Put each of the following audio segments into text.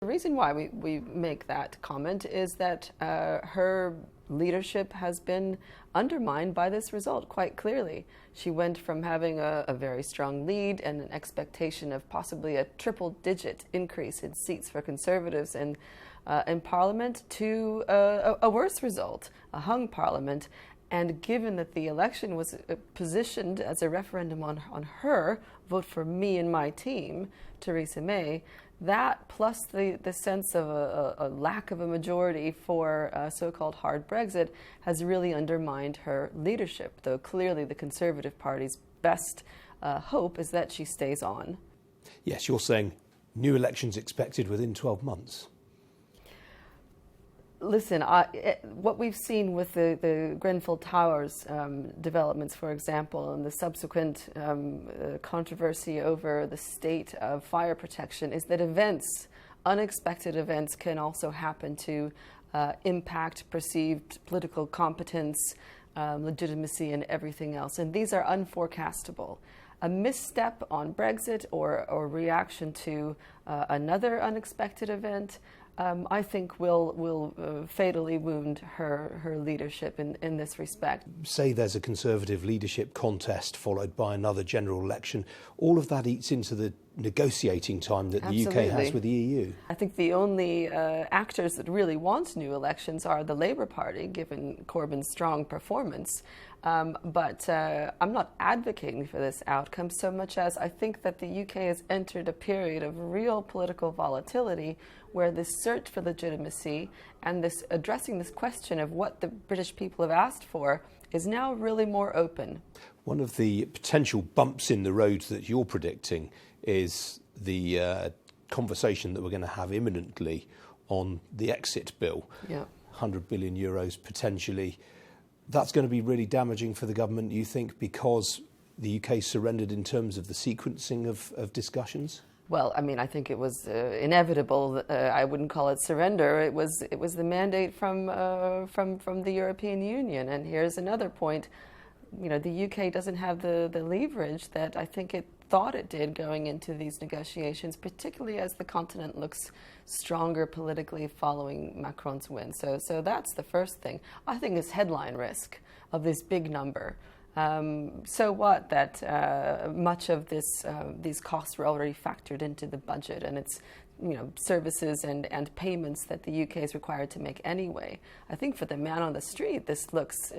The reason why we make that comment is that her leadership has been undermined by this result quite clearly. She went from having a very strong lead and an expectation of possibly a triple-digit increase in seats for Conservatives in Parliament to a worse result, a hung Parliament. And given that the election was positioned as a referendum on her, vote for me and my team, Theresa May, that plus the sense of a lack of a majority for so-called hard Brexit has really undermined her leadership, though clearly the Conservative Party's best hope is that she stays on. Yes, you're saying new elections expected within 12 months. Listen, what we've seen with the Grenfell Towers developments, for example, and the subsequent controversy over the state of fire protection is that unexpected events can also happen to impact perceived political competence, legitimacy, and everything else. And these are unforecastable. A misstep on Brexit or reaction to another unexpected event I think will fatally wound her leadership in this respect. Say there's a Conservative leadership contest followed by another general election. All of that eats into the negotiating time that the UK has with the EU. I think the only actors that really want new elections are the Labour Party, given Corbyn's strong performance. But I'm not advocating for this outcome so much as I think that the UK has entered a period of real political volatility where this search for legitimacy and this addressing this question of what the British people have asked for is now really more open. One of the potential bumps in the road that you're predicting is the conversation that we're going to have imminently on the exit bill. Yeah. 100 billion euros potentially. That's going to be really damaging for the government, you think, because the UK surrendered in terms of the sequencing of discussions? Well, I mean, I think it was inevitable. I wouldn't call it surrender. It was the mandate from the European Union. And here's another point. You know, the UK doesn't have the leverage that I think it thought it did going into these negotiations, particularly as the continent looks stronger politically following Macron's win. So that's the first thing. I think it's headline risk of this big number. So what that much of these costs were already factored into the budget, and it's services and payments that the UK is required to make anyway. I think for the man on the street, this looks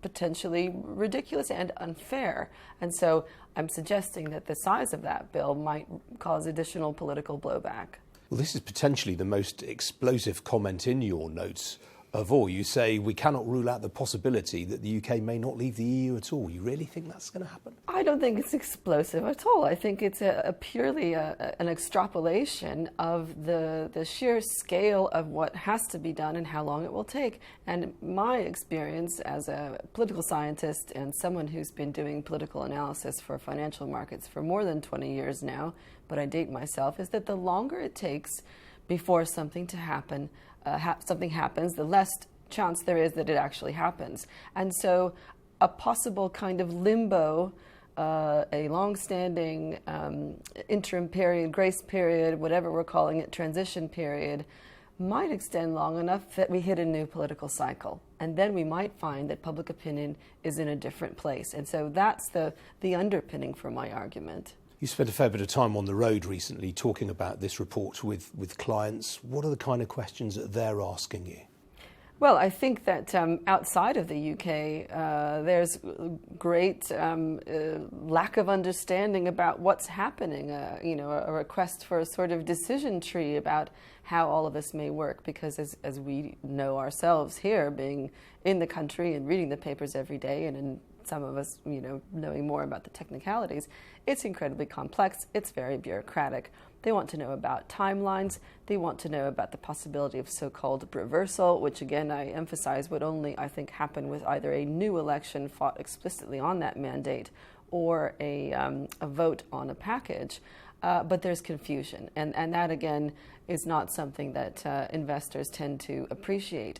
potentially ridiculous and unfair. And so I'm suggesting that the size of that bill might cause additional political blowback. Well, this is potentially the most explosive comment in your notes of all. You say we cannot rule out the possibility that the UK may not leave the EU at all. You really think that's going to happen? I don't think it's explosive at all. I think it's purely an extrapolation of the sheer scale of what has to be done and how long it will take. And my experience as a political scientist and someone who's been doing political analysis for financial markets for more than 20 years now, but I date myself, is that the longer it takes before something happens, the less chance there is that it actually happens. And so a possible kind of limbo, a long-standing interim period, grace period, whatever we're calling it, transition period, might extend long enough that we hit a new political cycle. And then we might find that public opinion is in a different place. And so that's the underpinning for my argument. You spent a fair bit of time on the road recently talking about this report with clients. What are the kind of questions that they're asking you? Well, I think that outside of the UK, there's great lack of understanding about what's happening. A request for a sort of decision tree about how all of this may work, because as we know ourselves here, being in the country and reading the papers every day, and in some of us, knowing more about the technicalities, it's incredibly complex. It's very bureaucratic. They want to know about timelines. They want to know about the possibility of so-called reversal, which again, I emphasize would only, I think, happen with either a new election fought explicitly on that mandate or a vote on a package. But there's confusion, and that again is not something that investors tend to appreciate.